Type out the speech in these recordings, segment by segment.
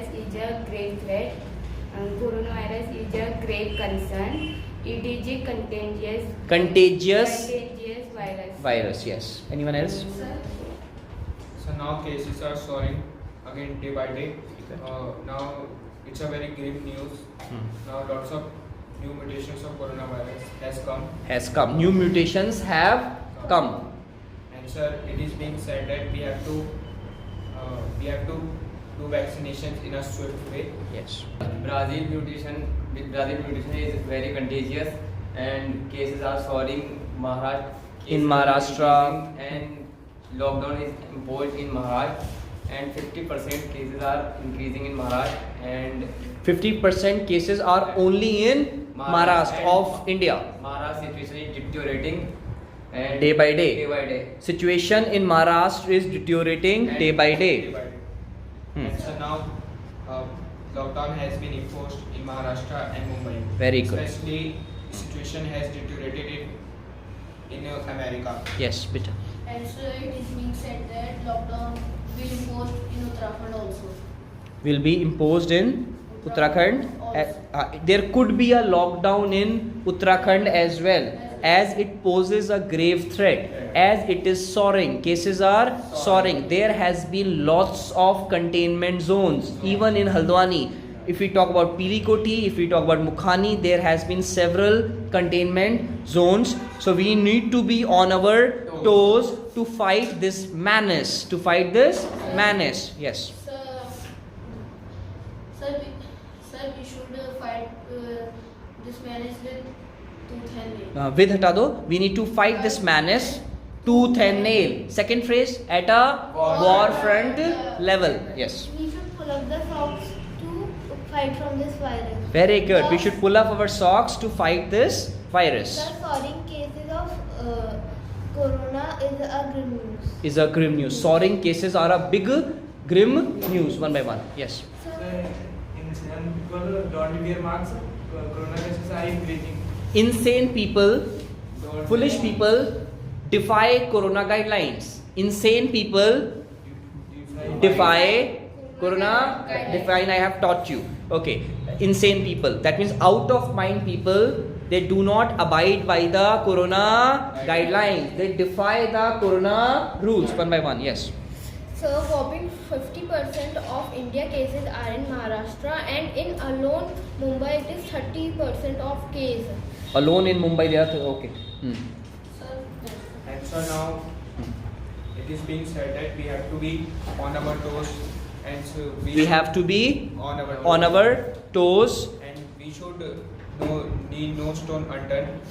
coronavirus is a grave threat. Coronavirus is a grave concern. It is a contagious virus. Virus, yes. Anyone else? So now cases are soaring again day by day. Now it's a very grave news. Now lots of new mutations of coronavirus has come. New mutations have come. And sir, it is being said that we have to do vaccinations in a swift way. Yes. Brazil mutation is very contagious and cases are soaring. In Maharashtra. And lockdown is imposed in Maharashtra and 50% cases are increasing in Maharashtra and 50% cases are only in Maharashtra of India. Maharashtra situation is deteriorating and Day by day. Situation in Maharashtra is deteriorating day by day. And so now lockdown has been imposed in Maharashtra and Mumbai. Very good. Especially the situation has deteriorated in America. Yes, Peter. And so it is being said that lockdown will impose in Uttarakhand also. Will be imposed in Uttarakhand. There could be a lockdown in Uttarakhand as well, as it poses a grave threat, as it is soaring. Cases are soaring. There has been lots of containment zones, even in Haldwani. If we talk about Pilikoti, if we talk about Mukhani, there has been several containment zones. So we need to be on our toes to fight this menace. Yes. Sir, we should fight this menace with tooth and nail. With hata do. We need to fight this menace tooth and nail. Second phrase, at a war front level. Yes. We should pull up the socks to fight from this virus. Very good. We should pull up our socks to fight this virus. The soaring cases of corona is a grim news. Is a grim news. Soaring cases are a big grim news. One by one. Yes. Insane people don't wear masks. Corona cases are increasing. Insane people, foolish people defy corona guidelines. Insane people defy corona define. I have taught you. Okay. Insane people. That means out of mind people. They do not abide by the corona guidelines. They defy the corona rules. One by one. Yes. So, whopping 50% of India cases are in Maharashtra, and in alone Mumbai it is 30% of cases. Alone in Mumbai they are okay. And so now it is being said that we have to be on our toes, and so We have to be on our toes. and we should leave no stone unturned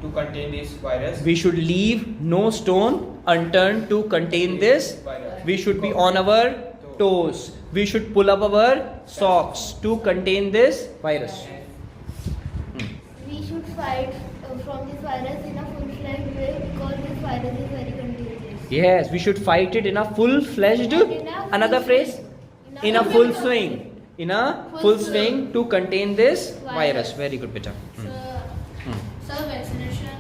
to contain this virus. We should leave no stone unturned to contain this. We should be on our toes. We should pull up our socks to contain this virus. We should fight from this virus in a full-fledged way because this virus is very contagious. Yes, we should fight it in a full-fledged. Another phrase? In a full swing. In a full swing to contain this virus. Very good, beta. Sir, vaccination.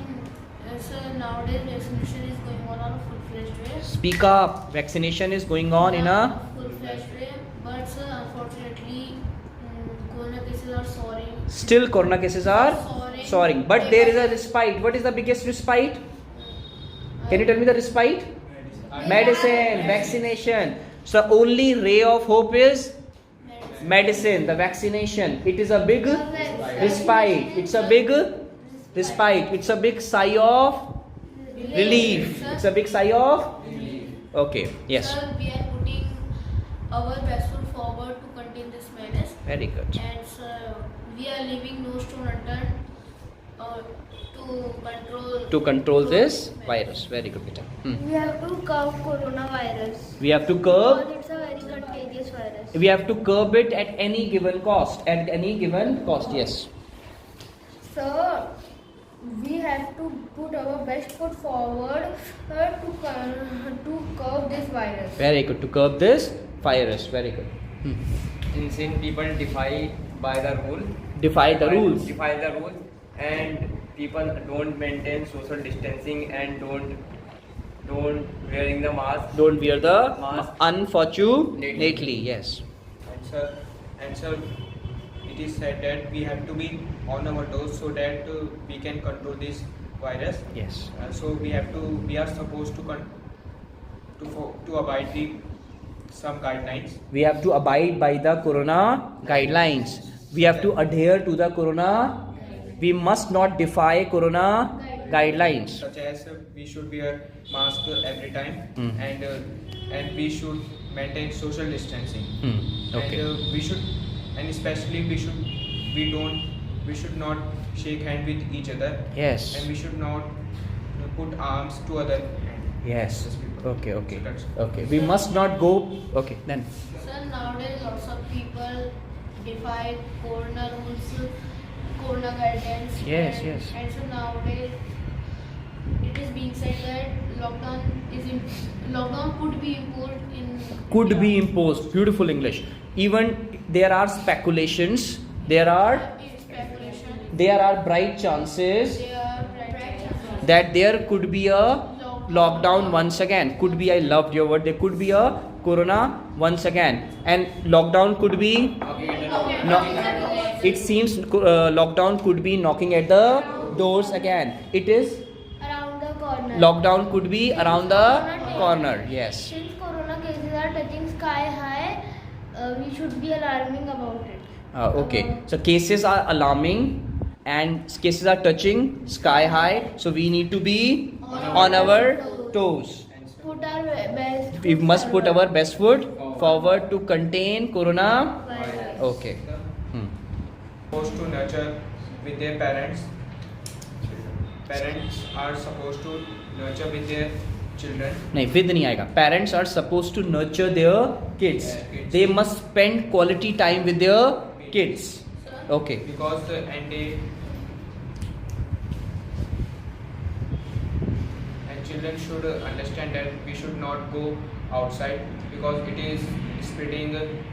Sir, nowadays vaccination is going on a full-fledged way. Speak up. Vaccination is going on in a full-fledged way, but sir, unfortunately, corona cases are soaring. still corona cases are soaring. But there is a respite. What is the biggest respite? Can you tell me the respite? Medicine, vaccination. So the only ray of hope is medicine, the vaccination. It is a big respite. It's a big respite. It's a big sigh of relief. It's a big sigh of okay. Yes. Sir, we are putting our best foot forward to contain this menace. Very good. And sir, we are leaving no stone unturned To control this virus. Very good, beta. We have to curb coronavirus. We have to curb. Because it's a very contagious virus. We have to curb it at any given cost. At any given cost. Yes. Sir, we have to put our best foot forward to curb this virus. Very good. To curb this virus. Very good. Insane people defy by the rule. Defy the rules. Defy the rules, and people don't maintain social distancing and don't wearing the mask. Don't wear the Mask. unfortunately. Yes. And Sir, and sir, it is said that we have to be on our toes so that we can control this virus. Yes. So we are supposed to abide some guidelines. We have to abide by the corona guidelines. We have to adhere to the corona. We must not defy corona guidelines. Such as we should wear mask every time, and we should maintain social distancing. Okay. And we especially we should not shake hand with each other. Yes. And we should not put arms to other hand. Yes. Just people. Okay. Okay. So that's- Okay. We must not go. Okay. Then. Sir, nowadays lots of people defy corona rules, corona guidelines. Yes, and, yes. And so nowadays it is being said that lockdown could be imposed in. Could India. be imposed. Beautiful English. Even there are speculations. There are bright chances that there could be a lockdown once again. Could be, I loved your word. There could be a corona once again, and lockdown could be. No, it seems lockdown could be knocking at the doors again. It is Around the corner. lockdown could be around the corner. Yes. Since corona cases are touching sky high, we should be alarming about it. Okay. So cases are alarming and cases are touching sky high. So we need to be on our toes. Put our best. We must put our best foot forward to contain corona. Okay. Supposed to nurture with their parents. Parents are supposed to nurture with their children. नहीं with नहीं आएगा. Parents are supposed to nurture their kids. Kids. They must spend quality time with their kids. Okay. Because children should understand that we should not go outside because it is spreading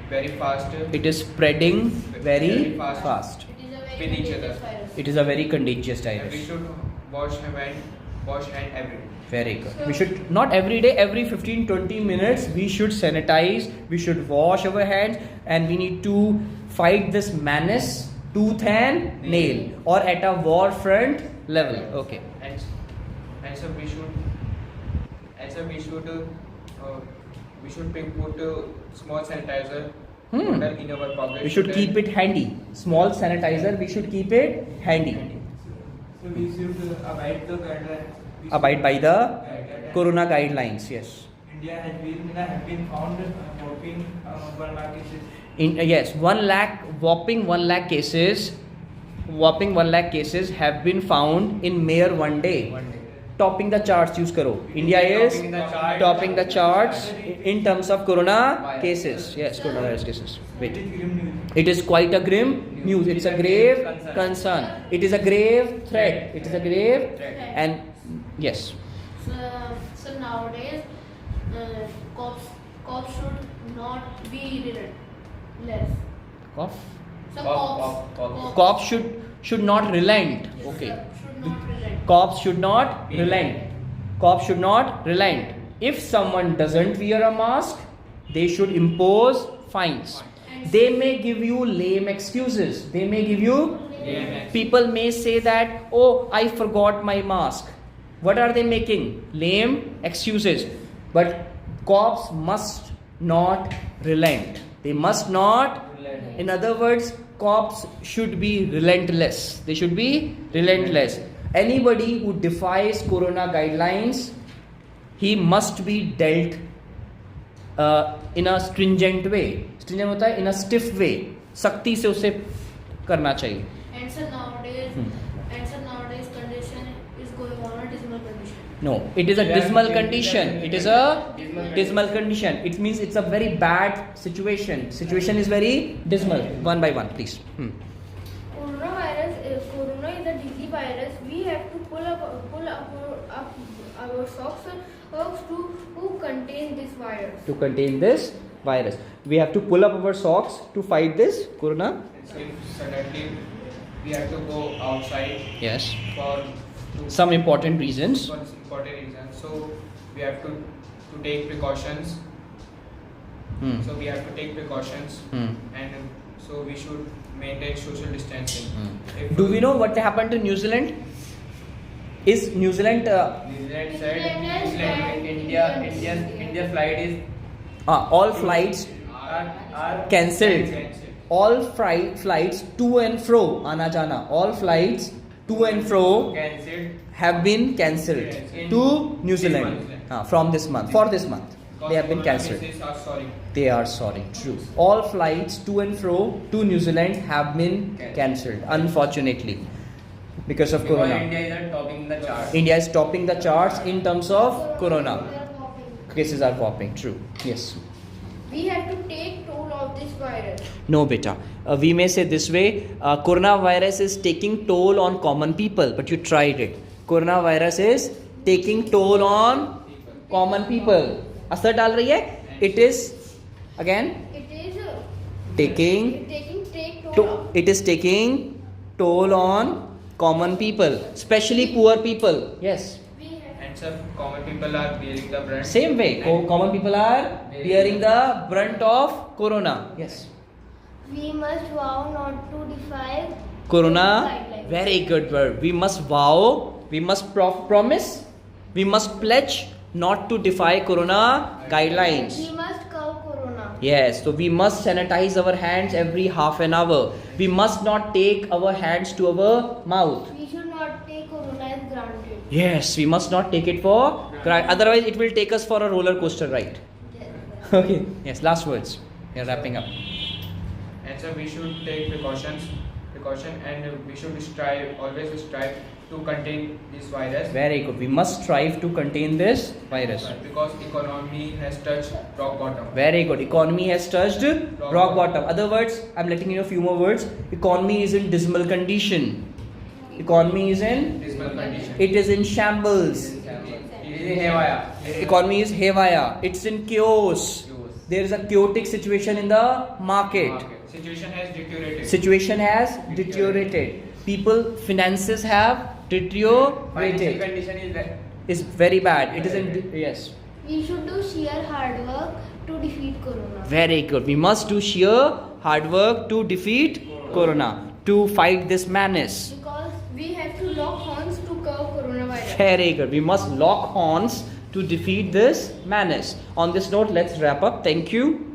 very fast. It is spreading very fast. It is a very With each contagious other. virus. It is a very contagious And we virus. should wash hand every day. Very good. We should not every day, every 15-20 minutes we should sanitize, we should wash our hands, and we need to fight this menace tooth and nail, or at a war front level. Okay. And so we should put small sanitizer bottle in our pocket. We should so keep that- it handy. Small sanitizer, we should keep it handy. So we should abide the guidelines. Abide by the corona guidelines. Yes. India have been found working 1 lakh cases. Yes, 1 lakh, whopping 1 lakh cases have been found in mere 1 day. Topping the charts, use karo. India is topping the charts in terms of corona cases. Yes, coronavirus cases. Wait. It is quite a grim news. It's a grave concern. It is a grave threat. It is a grave and yes. So nowadays, cops should not be less. Cough. So Cops should not relent. Okay. Should not relent. Cops should not relent. Cops should not relent. If someone doesn't wear a mask, they should impose fines. They may give you lame excuses. They may give you. People may say that, oh, I forgot my mask. What are they making? Lame excuses. But cops must not relent. They must not. In other words, cops should be relentless. They should be relentless. Anybody who defies corona guidelines, he must be dealt in a stringent way. Stringent होता है in a stiff way. सख्ती से उसे करना चाहिए. And so nowadays condition is going on a dismal condition. No, it is a dismal condition. It is a dismal condition. It means it's a very bad situation. Situation is very dismal. One by one, please. Corona is a deadly virus. We have to pull up our socks to contain this virus. To contain this virus, we have to pull up our socks to fight this corona. If suddenly we have to go outside Yes. for Some important reasons. important reasons, so we have to take precautions. So we have to take precautions, and so we should maintain social distancing. If Do we know what happened to New Zealand? Is New Zealand New Zealand said India flight is all flights are cancelled? All flights to and fro, आना जाना, all flights to and fro cancelled have been cancelled Yes. to New This Zealand month. from this month. For this month, because they have been corona cancelled. cases are soaring. They are sorry. True. All flights to and fro to New Zealand have been cancelled, unfortunately, because of because corona. India is topping the chart. India is topping the charts in terms of corona. Cases are popping. True. Yes. We have to take toll of this virus. No, beta. We may say this way: coronavirus is taking toll on common people, but you tried it. Coronavirus is taking toll on common people. असर डाल रही है. It is again It is taking take toll. it is taking toll on common people, especially poor people. Yes. And some common people are bearing the brunt. Same way, common people are bearing the brunt of corona. Yes. We must vow not to defy Corona. guidelines. Very good word. We must vow. We must promise. We must pledge not to defy corona guidelines. We must curb corona. Yes, so we must sanitize our hands every half an hour. We must not take our hands to our mouth. We should not take corona as granted. Yes, we must not take it for granted. Otherwise, it will take us for a roller coaster ride. Okay. Yes, last words. We are wrapping up. And so we should take precaution, and we should always strive to contain this virus. Very good. We must strive to contain this virus. Because economy has touched rock bottom. Very good. Economy has touched rock bottom. Other words, I'm letting you know a few more words. Economy is in dismal condition. Economy is in. Dismal condition. It is in shambles. It is haywire. Economy is haywire. It's in chaos. There is a chaotic situation in the market. Situation has deteriorated. Situation has deteriorated. People finances have Financial deteriorated. condition Is very bad. It is in yes. We should do sheer hard work to defeat corona. Very good. We must do sheer hard work to defeat corona, to fight this menace. Because we have to lock horns to curb coronavirus. Very good. We must lock horns to defeat this menace. On this note, let's wrap up. Thank you.